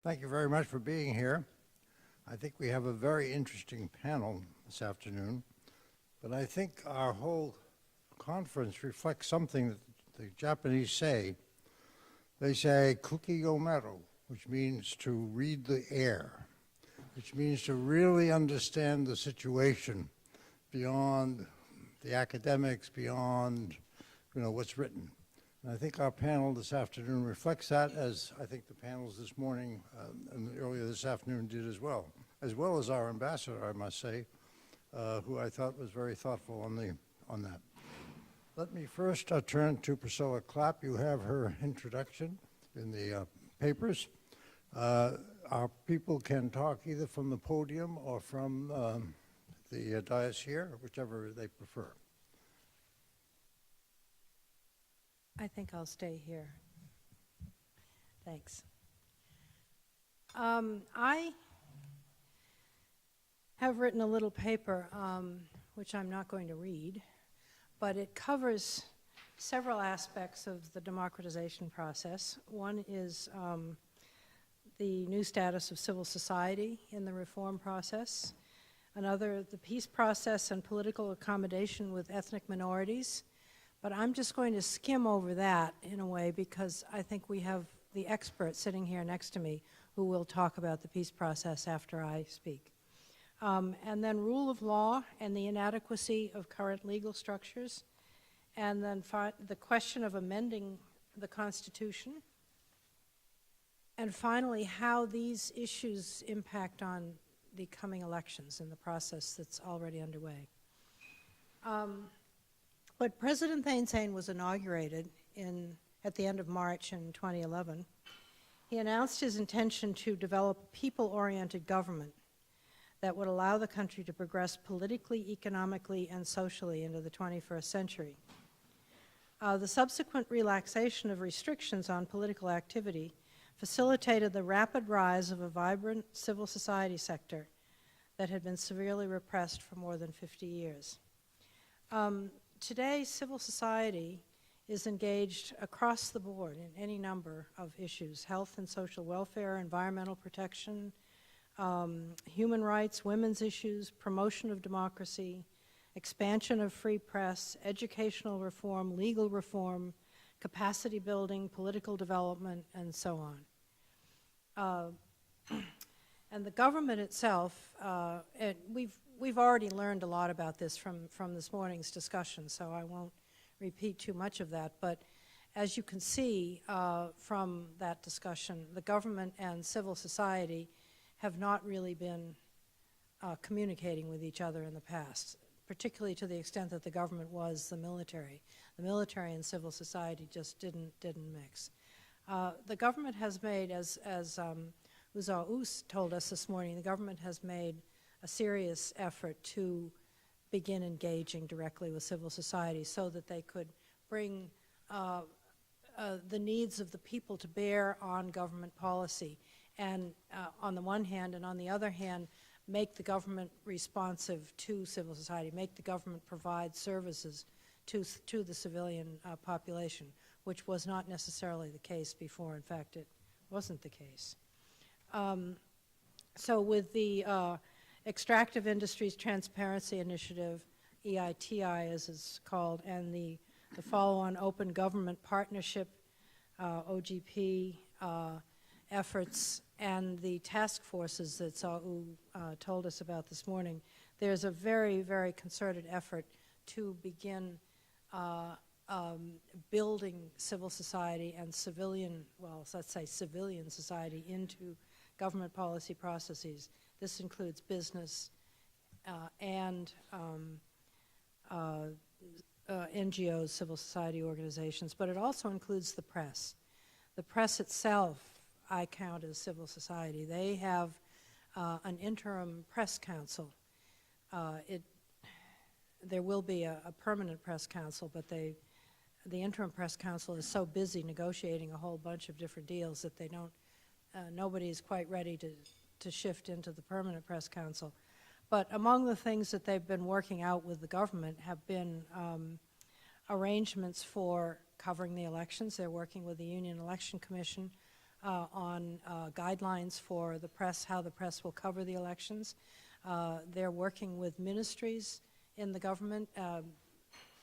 Thank you very much for being here. I think we have a very interesting panel this afternoon, but I think our whole conference reflects something that the Japanese say. They say, kuki yomeru, which means to read the air, which means to really understand the situation beyond the academics, beyond what's written. And I think our panel this afternoon reflects that, as I think the panels this morning and earlier this afternoon did as well as our ambassador, I must say, who I thought was very thoughtful on that. Let me first turn to Priscilla Clapp. You have her introduction in the papers. Our people can talk either from the podium or from the dais here, whichever they prefer. I think I'll stay here. Thanks. I have written a little paper, which I'm not going to read, but it covers several aspects of the democratization process. One is the new status of civil society in the reform process. Another, the peace process and political accommodation with ethnic minorities. But I'm just going to skim over that in a way because I think we have the expert sitting here next to me who will talk about the peace process after I speak. And then rule of law and the inadequacy of current legal structures. And then the question of amending the Constitution. And finally, how these issues impact on the coming elections and the process that's already underway. When President Thein Sein was inaugurated at the end of March in 2011, he announced his intention to develop a people-oriented government that would allow the country to progress politically, economically, and socially into the 21st century. The subsequent relaxation of restrictions on political activity facilitated the rapid rise of a vibrant civil society sector that had been severely repressed for more than 50 years. Today, civil society is engaged across the board in any number of issues: health and social welfare, environmental protection, human rights, women's issues, promotion of democracy, expansion of free press, educational reform, legal reform, capacity building, political development, and so on. And the government itself, we've already learned a lot about this from this morning's discussion, so I won't repeat too much of that. But as you can see from that discussion, the government and civil society have not really been communicating with each other in the past, particularly to the extent that the government was the military. The military and civil society just didn't mix. The government has made, as Uzal Us told us this morning, the government has made a serious effort to begin engaging directly with civil society so that they could bring the needs of the people to bear on government policy, and on the one hand, and on the other hand, make the government responsive to civil society, make the government provide services to the civilian population, which was not necessarily the case before. In fact, it wasn't the case. So with the Extractive Industries Transparency Initiative, EITI as it's called, and the follow-on Open Government Partnership, OGP, efforts, and the task forces that Sau told us about this morning, there's a very, very concerted effort to begin building civil society and civilian, well, let's say civilian society into government policy processes. This includes business and NGOs, civil society organizations, but it also includes the press. The press itself, I count as civil society. They have an interim press council. There will be a permanent press council, but the interim press council is so busy negotiating a whole bunch of different deals that they don't, nobody is quite ready to shift into the permanent press council. But among the things that they've been working out with the government have been arrangements for covering the elections. They're working with the Union Election Commission on guidelines for the press, how the press will cover the elections. They're working with ministries in the government,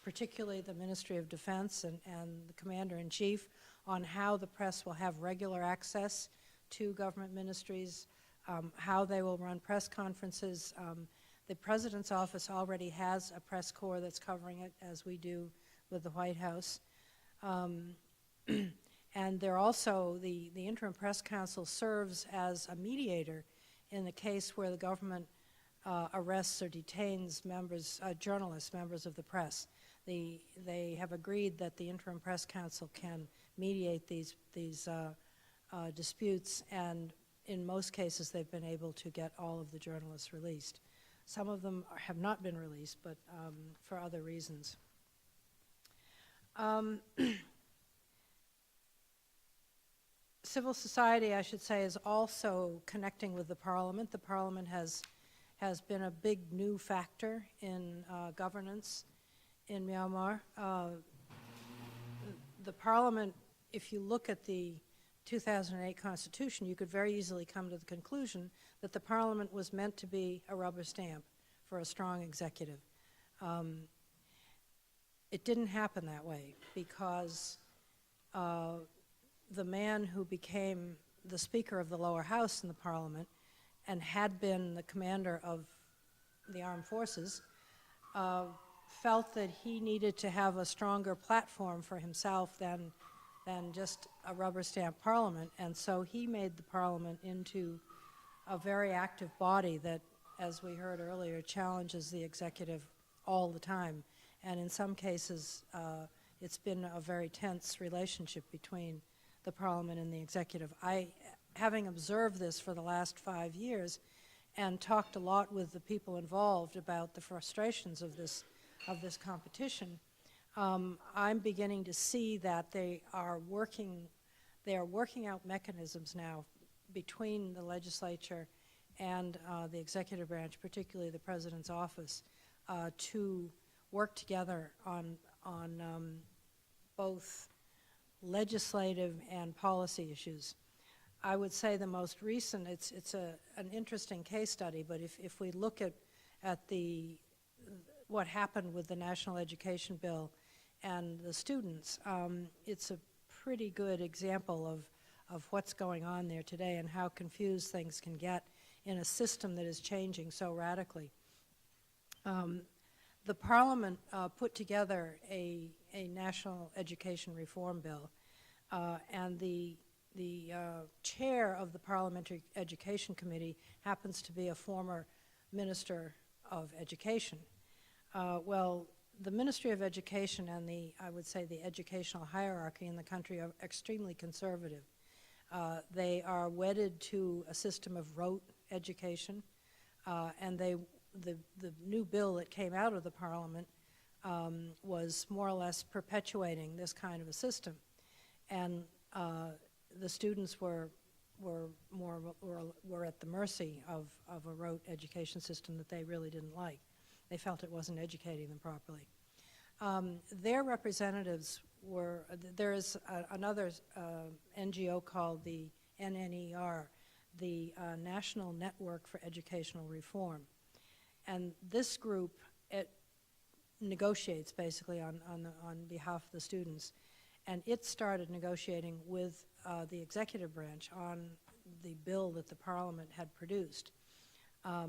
particularly the Ministry of Defense and the Commander-in-Chief, on how the press will have regular access to government ministries, how they will run press conferences. The President's office already has a press corps that's covering it, as we do with the White House. And they're also, the Interim Press Council serves as a mediator in the case where the government arrests or detains journalists, members of the press. They have agreed that the Interim Press Council can mediate these disputes, and in most cases they've been able to get all of the journalists released. Some of them have not been released, but for other reasons. Civil society, I should say, is also connecting with the Parliament. The Parliament has been a big new factor in governance in Myanmar. The Parliament, if you look at the 2008 Constitution, you could very easily come to the conclusion that the Parliament was meant to be a rubber stamp for a strong executive. It didn't happen that way because the man who became the Speaker of the lower house in the Parliament and had been the commander of the armed forces felt that he needed to have a stronger platform for himself than just a rubber stamp parliament, and so he made the Parliament into a very active body that, as we heard earlier, challenges the executive all the time, and in some cases it's been a very tense relationship between the Parliament and the executive. Having observed this for the last 5 years and talked a lot with the people involved about the frustrations of this competition, I'm beginning to see that they are working out mechanisms now between the legislature and the executive branch, particularly the President's office, to work together on both legislative and policy issues. I would say the most recent, it's an interesting case study, but if we look at what happened with the National Education Bill and the students, it's a pretty good example of what's going on there today and how confused things can get in a system that is changing so radically. The Parliament put together a national education reform bill, and the chair of the Parliamentary Education Committee happens to be a former Minister of Education. Well, the Ministry of Education and I would say the educational hierarchy in the country are extremely conservative. They are wedded to a system of rote education, and the new bill that came out of the Parliament was more or less perpetuating this kind of a system. And the students were at the mercy of a rote education system that they really didn't like. They felt it wasn't educating them properly. Their representatives were, there is another NGO called the NNER, the National Network for Educational Reform. And this group, it negotiates basically on behalf of the students. And it started negotiating with the executive branch on the bill that the Parliament had produced.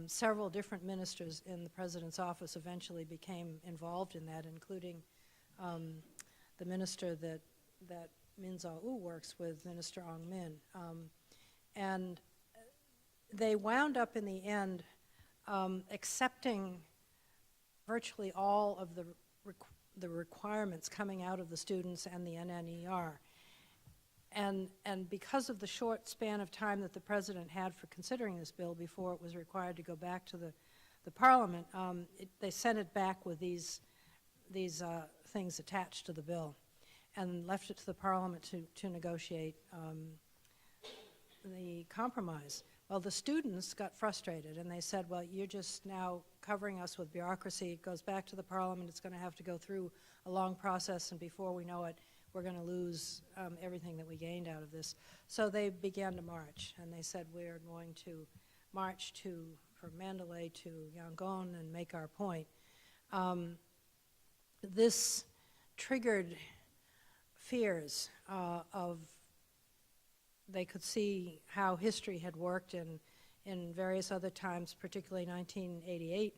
Several different ministers in the President's office eventually became involved in that, including the minister that Min Zaw-u works with, Minister Ong Min. And they wound up in the end accepting virtually all of the requirements coming out of the students and the NNER. And because of the short span of time that the President had for considering this bill before it was required to go back to the Parliament, they sent it back with these things attached to the bill and left it to the Parliament to negotiate the compromise. Well, the students got frustrated and they said, well, you're just now covering us with bureaucracy. It goes back to the Parliament. It's going to have to go through a long process, and before we know it, we're going to lose everything that we gained out of this. So they began to march, and they said, we're going to march from Mandalay to Yangon and make our point. This triggered fears they could see how history had worked in various other times, particularly 1988,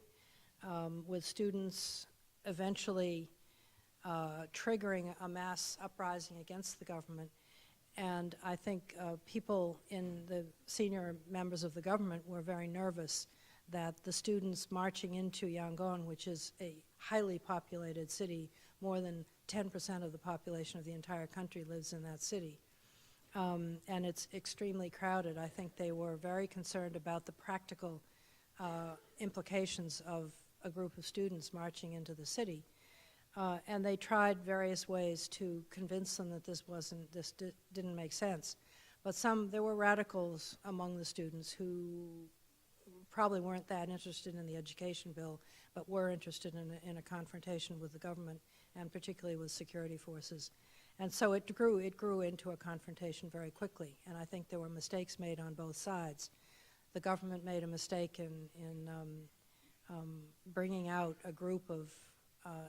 with students eventually triggering a mass uprising against the government. And I think people in the senior members of the government were very nervous that the students marching into Yangon, which is a highly populated city, more than 10% of the population of the entire country lives in that city. And it's extremely crowded. I think they were very concerned about the practical implications of a group of students marching into the city. And they tried various ways to convince them that this didn't make sense. But there were radicals among the students who probably weren't that interested in the education bill, but were interested in a confrontation with the government, and particularly with security forces. And so it grew into a confrontation very quickly, and I think there were mistakes made on both sides. The government made a mistake in bringing out a group of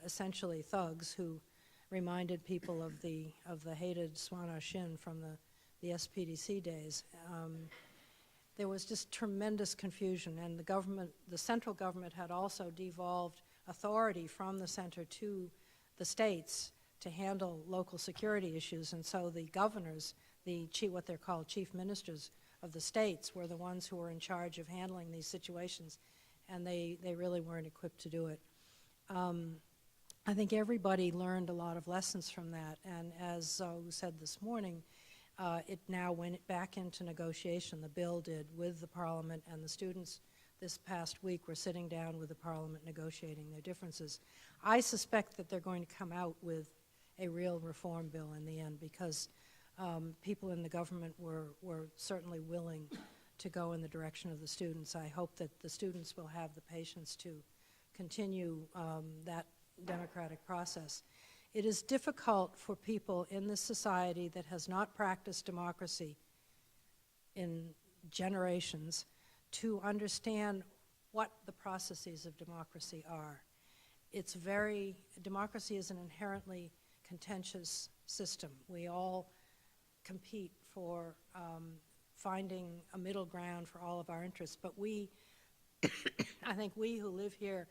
essentially thugs who reminded people of the hated Swan-Shin from the SPDC days. There was just tremendous confusion, and the central government had also devolved authority from the center to the states to handle local security issues, and so the governors, what they're called chief ministers of the states, were the ones who were in charge of handling these situations, and they really weren't equipped to do it. I think everybody learned a lot of lessons from that, and as was said this morning, it now went back into negotiation. The bill did, with the Parliament, and the students this past week were sitting down with the Parliament negotiating their differences. I suspect that they're going to come out with a real reform bill in the end, because people in the government were certainly willing to go in the direction of the students. I hope that the students will have the patience to continue that democratic process. It is difficult for people in this society that has not practiced democracy in generations to understand what the processes of democracy are. Democracy is an inherently contentious system. We all compete for finding a middle ground for all of our interests, but I think we who live here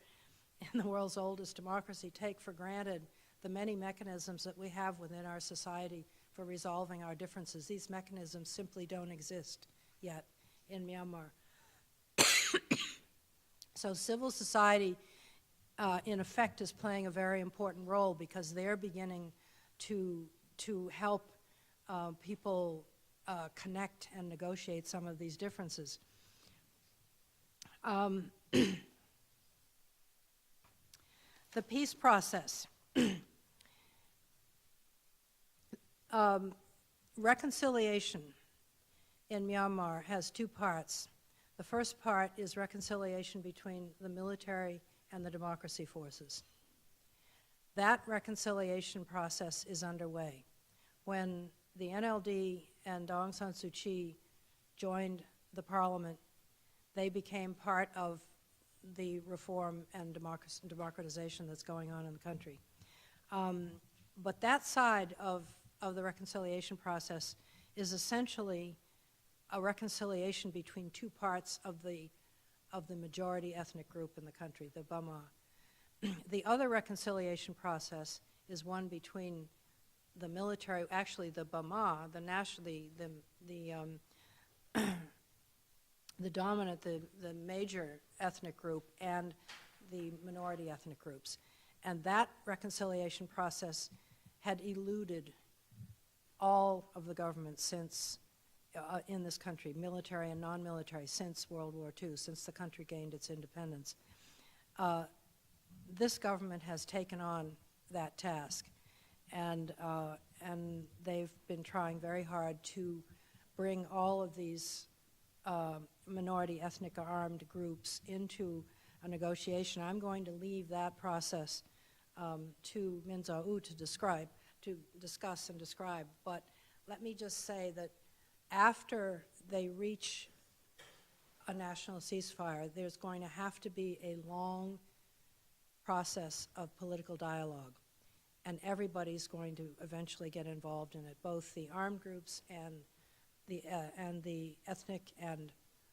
in the world's oldest democracy take for granted the many mechanisms that we have within our society for resolving our differences. These mechanisms simply don't exist yet in Myanmar. So civil society, in effect, is playing a very important role, because they're beginning to help people connect and negotiate some of these differences. The peace process. Reconciliation in Myanmar has two parts. The first part is reconciliation between the military and the democracy forces. That reconciliation process is underway. When the NLD and Aung San Suu Kyi joined the parliament, they became part of the reform and democratization that's going on in the country. But that side of the reconciliation process is essentially a reconciliation between two parts of the majority ethnic group in the country, the Bama. The other reconciliation process is one between the military, actually the Bama, the dominant, the major ethnic group, and the minority ethnic groups. And that reconciliation process had eluded all of the governments since, in this country, military and non-military, since World War II, since the country gained its independence. This government has taken on that task, and they've been trying very hard to bring all of these minority ethnic armed groups into a negotiation. I'm going to leave that process to Min Zaw-u to describe. to discuss and describe. But let me just say that after they reach a national ceasefire, there's going to have to be a long process of political dialogue, and everybody's going to eventually get involved in it, both the armed groups and the ethnic and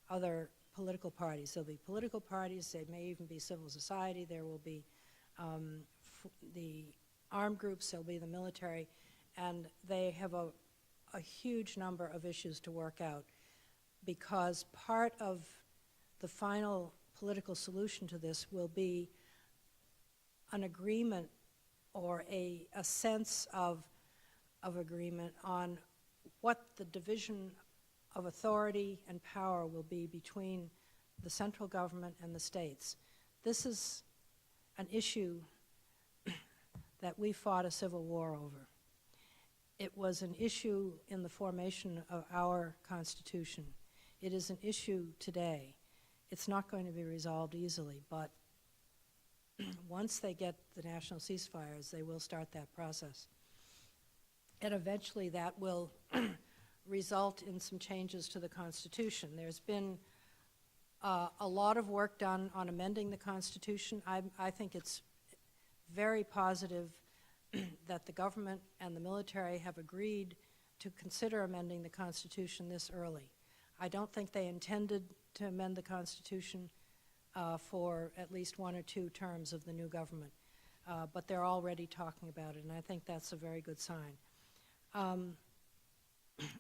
other political parties. There'll be political parties, there may even be civil society, there will be the armed groups, there'll be the military, and they have a huge number of issues to work out, because part of the final political solution to this will be an agreement or a sense of agreement on what the division of authority and power will be between the central government and the states. This is an issue that we fought a civil war over. It was an issue in the formation of our Constitution. It is an issue today. It's not going to be resolved easily, but once they get the national ceasefires, they will start that process. And eventually that will result in some changes to the Constitution. There's been a lot of work done on amending the Constitution. I think it's very positive that the government and the military have agreed to consider amending the Constitution this early. I don't think they intended to amend the Constitution for at least 1 or 2 terms of the new government, but they're already talking about it, and I think that's a very good sign.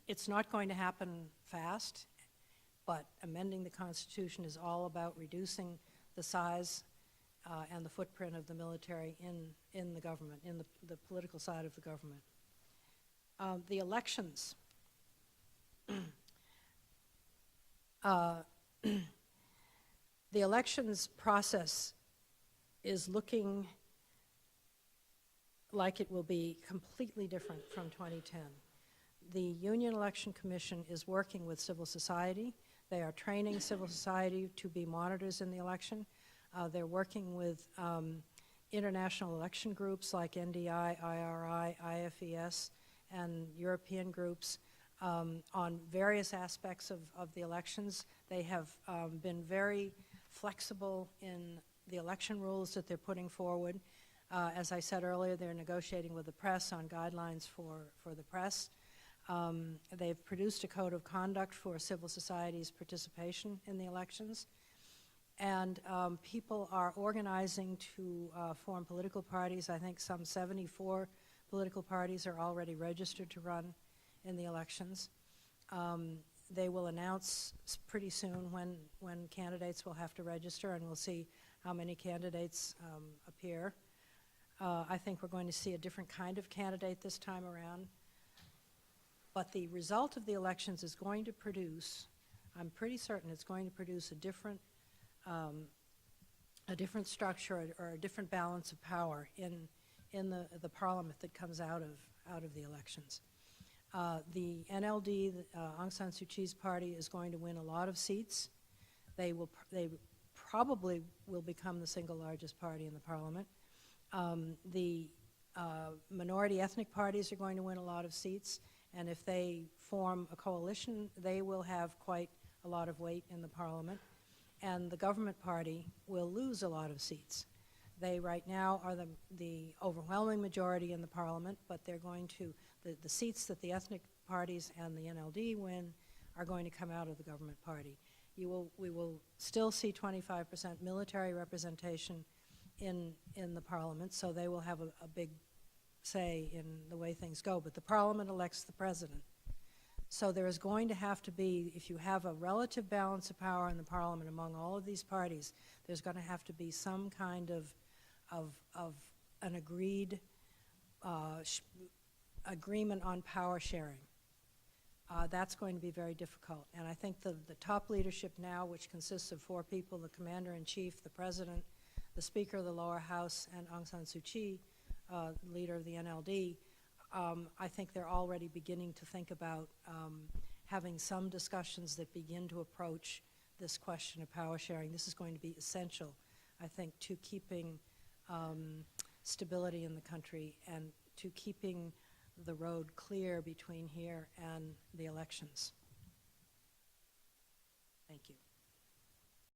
It's not going to happen fast, but amending the Constitution is all about reducing the size and the footprint of the military in the government, in the political side of the government. The elections. The elections process is looking like it will be completely different from 2010. The Union Election Commission is working with civil society. They are training civil society to be monitors in the election. They're working with international election groups like NDI, IRI, IFES, and European groups on various aspects of the elections. They have been very flexible in the election rules that they're putting forward. As I said earlier, they're negotiating with the press on guidelines for the press. They've produced a code of conduct for civil society's participation in the elections. And people are organizing to form political parties. I think some 74 political parties are already registered to run in the elections. They will announce pretty soon when candidates will have to register, and we'll see how many candidates appear. I think we're going to see a different kind of candidate this time around. But the result of the elections is going to produce, I'm pretty certain it's going to produce a different structure or a different balance of power in the parliament that comes out of the elections. The NLD, Aung San Suu Kyi's party, is going to win a lot of seats. They probably will become the single largest party in the parliament. The minority ethnic parties are going to win a lot of seats, and if they form a coalition, they will have quite a lot of weight in the parliament. And the government party will lose a lot of seats. They right now are the overwhelming majority in the parliament, but they're going to, the seats that the ethnic parties and the NLD win are going to come out of the government party. We will still see 25% military representation in the parliament, so they will have a big say in the way things go, but the parliament elects the president. So there is going to have to be, if you have a relative balance of power in the parliament among all of these parties, there's going to have to be some kind of an agreed agreement on power sharing. That's going to be very difficult. And I think the top leadership now, which consists of 4 people, the commander-in-chief, the president, the speaker of the lower house, and Aung San Suu Kyi, leader of the NLD, I think they're already beginning to think about having some discussions that begin to approach this question of power sharing. This is going to be essential, I think, to keeping stability in the country and to keeping the road clear between here and the elections. Thank you.